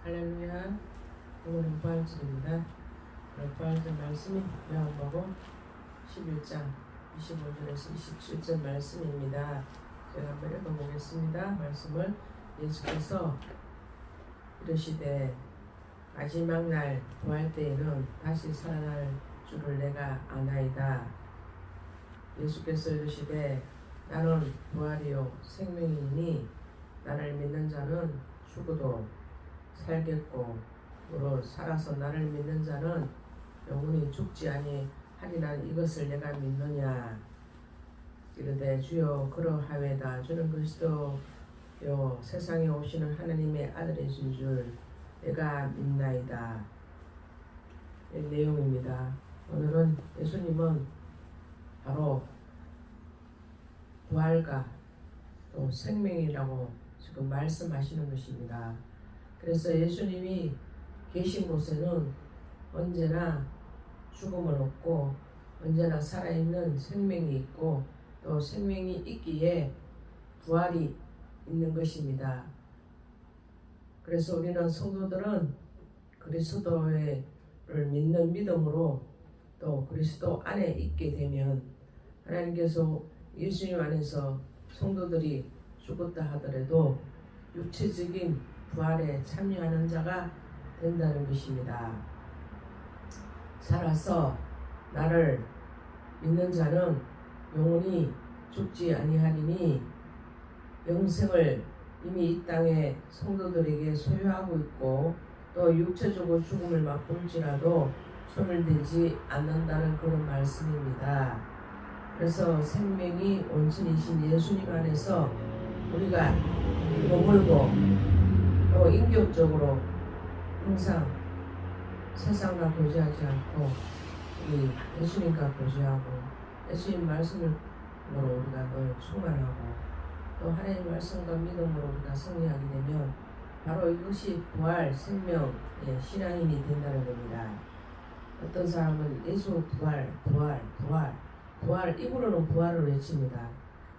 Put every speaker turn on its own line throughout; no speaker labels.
할렐루야. 오늘은 부활절입니다. 오늘 부활절 말씀이 요한복음 11장 25절에서 27절 말씀입니다. 제가 한번 읽어보겠습니다. 말씀을 예수께서 이르시되 마지막 날 부활 때에는 다시 살아날 줄을 내가 아나이다. 예수께서 이르시되 나는 부활이요 생명이니 나를 믿는 자는 죽어도 살겠고 무릇 살아서 나를 믿는 자는 영원히 죽지 아니하리라는 이것을 내가 믿느냐. 이르되 주여 그러하외다. 주는 그리스도요 세상에 오시는 하나님의 아들이신 줄 내가 믿나이다. 이 내용입니다. 오늘은 예수님은 바로 부활과 또 생명이라고 지금 말씀하시는 것입니다. 그래서 예수님이 계신 곳에는 언제나 죽음은 없고 언제나 살아있는 생명이 있고 또 생명이 있기에 부활이 있는 것입니다. 그래서 우리는 성도들은 그리스도를 믿는 믿음으로 또 그리스도 안에 있게 되면 하나님께서 예수님 안에서 성도들이 죽었다 하더라도 육체적인 부활에 참여하는 자가 된다는 것입니다. 살아서 나를 믿는 자는 영원히 죽지 아니하리니 영생을 이미 이 땅의 성도들에게 소유하고 있고 또 육체적으로 죽음을 맛볼지라도 손을 대지 않는다는 그런 말씀입니다. 그래서 생명이 원천이신 예수님 안에서 우리가 머물고 또 인격적으로 항상 세상과 교제하지 않고 우리 예수님과 교제하고 예수님 말씀으로 우리가 늘 충만하고 또 하나님 말씀과 믿음으로 우리가 승리하게 되면 바로 이것이 부활, 생명의 신앙인이 된다는 겁니다. 어떤 사람은 예수 부활 입으로는 부활을 외칩니다.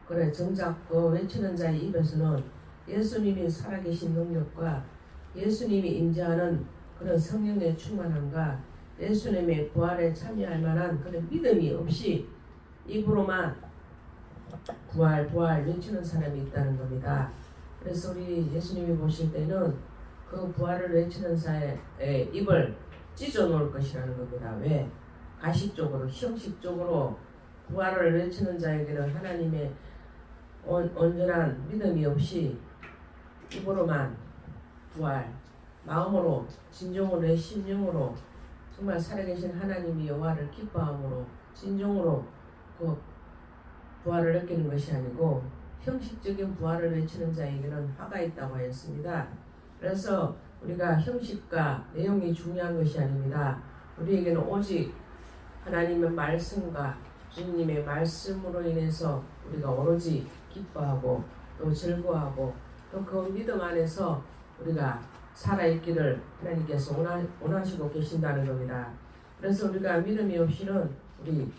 그래 정작 그 외치는 자의 입에서는 예수님이 살아계신 능력과 예수님이 임재하는 그런 성령의 충만함과 예수님의 부활에 참여할 만한 그런 믿음이 없이 입으로만 부활 외치는 사람이 있다는 겁니다. 그래서 우리 예수님이 보실 때는 그 부활을 외치는 자의 입을 찢어 놓을 것이라는 겁니다. 왜? 가식적으로 형식적으로 부활을 외치는 자에게는 하나님의 온전한 믿음이 없이 입으로만 부활, 마음으로 진정으로 내 심령으로 정말 살아계신 하나님이 여호와를 기뻐함으로 진정으로 그 부활을 느끼는 것이 아니고 형식적인 부활을 외치는 자에게는 화가 있다고 하였습니다. 그래서 우리가 형식과 내용이 중요한 것이 아닙니다. 우리에게는 오직 하나님의 말씀과 주님의 말씀으로 인해서 우리가 오로지 기뻐하고 또 즐거워하고 또 그 믿음 안에서 우리가 살아있기를 하나님께서 원하시고 계신다는 겁니다. 그래서 우리가 믿음이 없이는 우리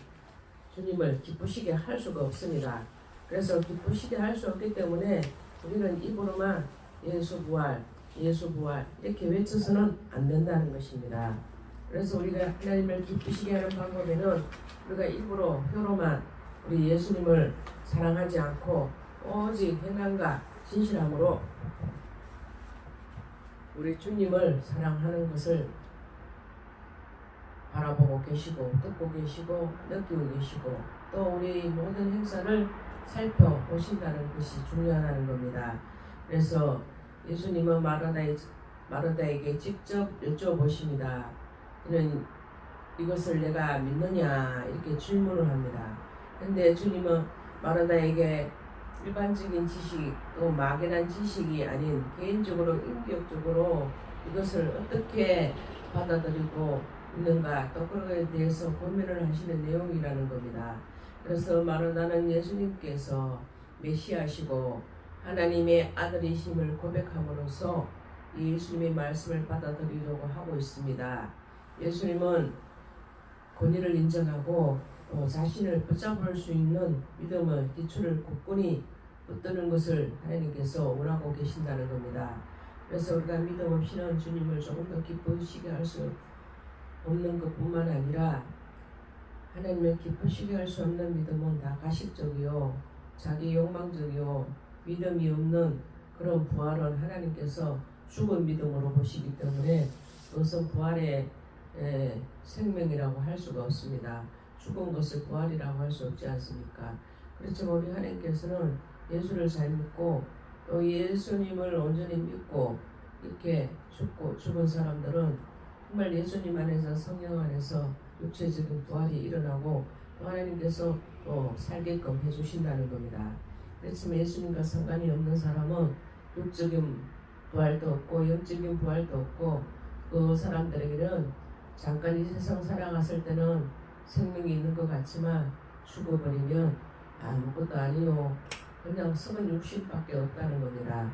주님을 기쁘시게 할 수가 없습니다. 그래서 기쁘시게 할 수 없기 때문에 우리는 입으로만 예수 부활 이렇게 외쳐서는 안 된다는 것입니다. 그래서 우리가 하나님을 기쁘시게 하는 방법에는 우리가 입으로 혀로만 우리 예수님을 사랑하지 않고 오직 행함과 진실함으로 우리 주님을 사랑하는 것을 바라보고 계시고 듣고 계시고 느끼고 계시고 또 우리 모든 행사를 살펴보신다는 것이 중요하다는 겁니다. 그래서 예수님은 마르다에게 직접 여쭤보십니다. 그는 이것을 내가 믿느냐 이렇게 질문을 합니다. 그런데 주님은 마르다에게 일반적인 지식 또 막연한 지식이 아닌 개인적으로 인격적으로 이것을 어떻게 받아들이고 있는가 또 그거에 대해서 고민을 하시는 내용이라는 겁니다. 그래서 마르다는 예수님께서 메시아시고 하나님의 아들이심을 고백함으로써 이 예수님의 말씀을 받아들이려고 하고 있습니다. 예수님은 권위를 인정하고 자신을 붙잡을 수 있는 믿음의 기초를 굳건히 붙드는 것을 하나님께서 원하고 계신다는 겁니다. 그래서 우리가 믿음 없이는 주님을 조금 더 기쁘시게 할 수 없는 것뿐만 아니라 하나님을 기쁘시게 할 수 없는 믿음은 다 가식적이요 자기 욕망적이요 믿음이 없는 그런 부활은 하나님께서 죽은 믿음으로 보시기 때문에 그것은 부활의 생명이라고 할 수가 없습니다. 죽은 것을 부활이라고 할 수 없지 않습니까? 그렇지만 우리 하나님께서는 예수를 잘 믿고 또 예수님을 온전히 믿고 이렇게 죽은 사람들은 정말 예수님 안에서 성령 안에서 육체적인 부활이 일어나고 또 하나님께서 또 살게끔 해주신다는 겁니다. 그렇지만 예수님과 상관이 없는 사람은 육적인 부활도 없고 영적인 부활도 없고 그 사람들에게는 잠깐 이 세상 살아갔을 때는 생명이 있는 것 같지만 죽어버리면 아무것도 아니요 그냥 썩은 육신밖에 없다는 겁니다.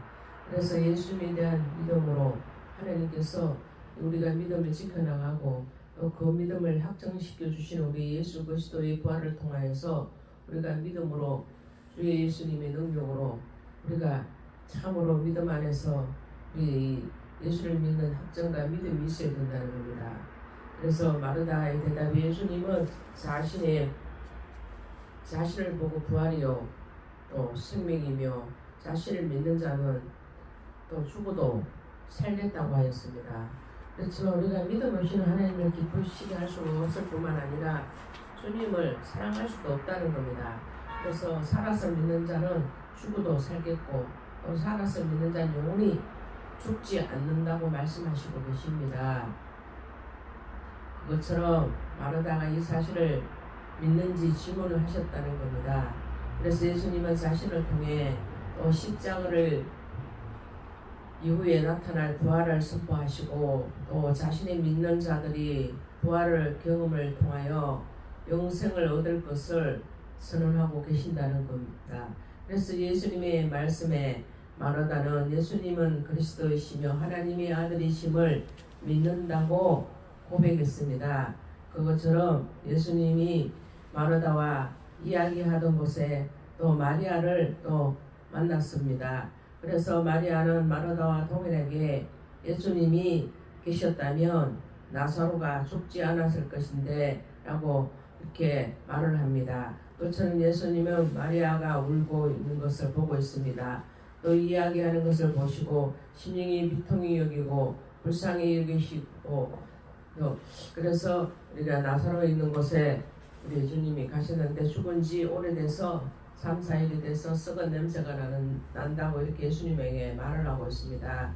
그래서 예수님에 대한 믿음으로 하나님께서 우리가 믿음을 지켜나가고 또 그 믿음을 확정시켜 주시는 우리 예수 그리스도의 부활을 통하여서 우리가 믿음으로 주의 예수님의 능력으로 우리가 참으로 믿음 안에서 우리 예수를 믿는 확정과 믿음이 있어야 된다는 겁니다. 그래서 마르다의 대답이 예수님은 자신을 보고 부활이요 또 생명이며 자신을 믿는 자는 또 죽어도 살겠다고 하였습니다. 그렇지만 우리가 믿음 없이는 하나님을 기쁘시게 할 수 없을 뿐만 아니라 주님을 사랑할 수도 없다는 겁니다. 그래서 살아서 믿는 자는 죽어도 살겠고 또 살아서 믿는 자는 영원히 죽지 않는다고 말씀하시고 계십니다. 그것처럼 마르다가 이 사실을 믿는지 질문을 하셨다는 겁니다. 그래서 예수님은 자신을 통해 또 십자가를 이후에 나타날 부활을 선포하시고 또 자신의 믿는 자들이 부활을 경험을 통하여 영생을 얻을 것을 선언하고 계신다는 겁니다. 그래서 예수님의 말씀에 마르다는 예수님은 그리스도이시며 하나님의 아들이심을 믿는다고 고백했습니다. 그것처럼 예수님이 마르다와 이야기하던 곳에 또 마리아를 또 만났습니다. 그래서 마리아는 마르다와 동일하게 예수님이 계셨다면 나사로가 죽지 않았을 것인데 라고 이렇게 말을 합니다. 그처럼 예수님은 마리아가 울고 있는 것을 보고 있습니다. 또 이야기하는 것을 보시고 심령이 비통히 여기고 불쌍히 여기시고 또 그래서 우리가 나사로에 있는 곳에 우리 예수님이 가셨는데 죽은 지 오래돼서 3, 4일이 돼서 썩은 냄새가 난다고 이렇게 예수님에게 말을 하고 있습니다.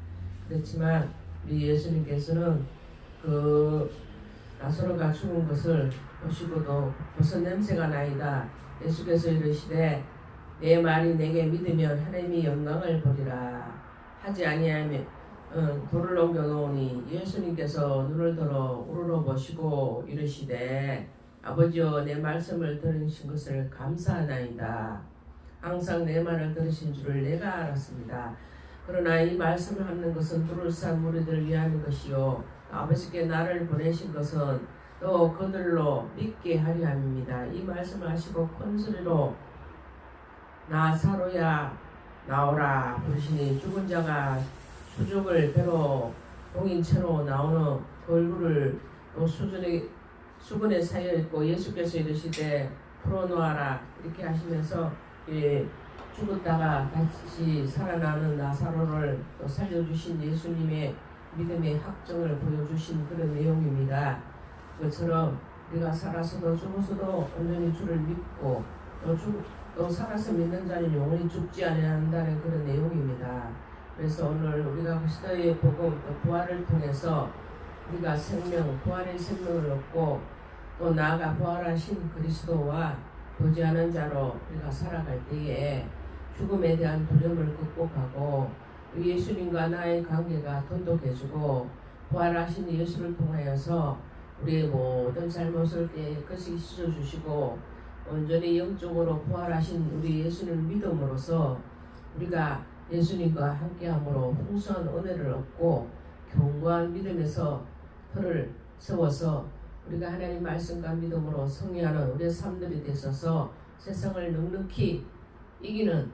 그렇지만 우리 예수님께서는 그 나사로가 죽은 것을 보시고도 벌써 냄새가 나이다. 예수께서 이르시되 내 말이 내게 믿으면 하나님의 영광을 보리라 하지 아니하면 돌을 옮겨 놓으니 예수님께서 눈을 들어 우러러 보시고 이르시되 아버지여 내 말씀을 들으신 것을 감사하나이다. 항상 내 말을 들으신 줄을 내가 알았습니다. 그러나 이 말씀을 하는 것은 뚫을 산 무리들을 위한 것이요 아버지께 나를 보내신 것은 또 그들로 믿게 하려 함입니다. 이 말씀을 하시고 큰 소리로 나사로야 나오라 부르시니 죽은 자가 수족을 배로 동인 채로 나오는 그 얼굴을 또 수건에 쌓여 있고 예수께서 이르시되 풀어놓아라 이렇게 하시면서 죽었다가 다시 살아나는 나사로를 또 살려주신 예수님의 믿음의 확정을 보여주신 그런 내용입니다. 그것처럼 우리가 살아서도 죽어서도 온전히 주를 믿고 또 살아서 믿는 자는 영원히 죽지 않아야 한다는 그런 내용입니다. 그래서 오늘 우리가 그리스도의 복음 또 부활을 통해서 우리가 부활의 생명을 얻고 또 나아가 부활하신 그리스도와 교제하는 자로 우리가 살아갈 때에 죽음에 대한 두려움을 극복하고 예수님과 나의 관계가 돈독해지고 부활하신 예수를 통하여서 우리의 모든 잘못을 깨끗이 씻어주시고 온전히 영적으로 부활하신 우리 예수를 믿음으로써 우리가 예수님과 함께함으로 풍성한 은혜를 얻고 견고한 믿음에서 터를 세워서 우리가 하나님 말씀과 믿음으로 승리하는 우리의 삶들이 되셔서 세상을 넉넉히 이기는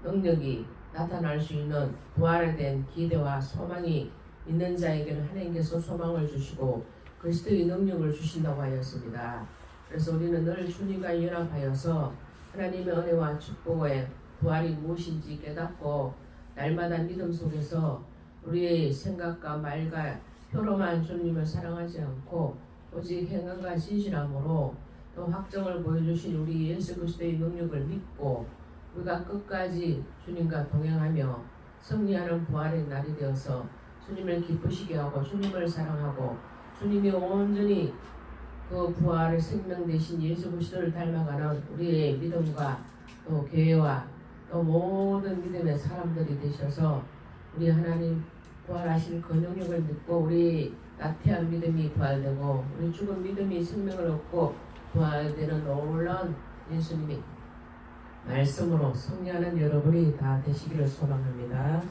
능력이 나타날 수 있는 부활에 대한 기대와 소망이 있는 자에게는 하나님께서 소망을 주시고 그리스도의 능력을 주신다고 하였습니다. 그래서 우리는 늘 주님과 연합하여서 하나님의 은혜와 축복의 부활이 무엇인지 깨닫고 날마다 믿음 속에서 우리의 생각과 말과 혀로만 주님을 사랑하지 않고 오직 행함과 진실함으로 또 확정을 보여주신 우리 예수 그리스도의 능력을 믿고 우리가 끝까지 주님과 동행하며 승리하는 부활의 날이 되어서 주님을 기쁘시게 하고 주님을 사랑하고 주님이 온전히 그 부활의 생명 대신 예수 그리스도를 닮아가는 우리의 믿음과 또 교회와 또 모든 믿음의 사람들이 되셔서 우리 하나님 부활하신 그 능력을 믿고 우리 나태한 믿음이 부활되고 우리 죽은 믿음이 생명을 얻고 부활되는 놀라운 예수님이 말씀으로 승리하는 여러분이 다 되시기를 소망합니다.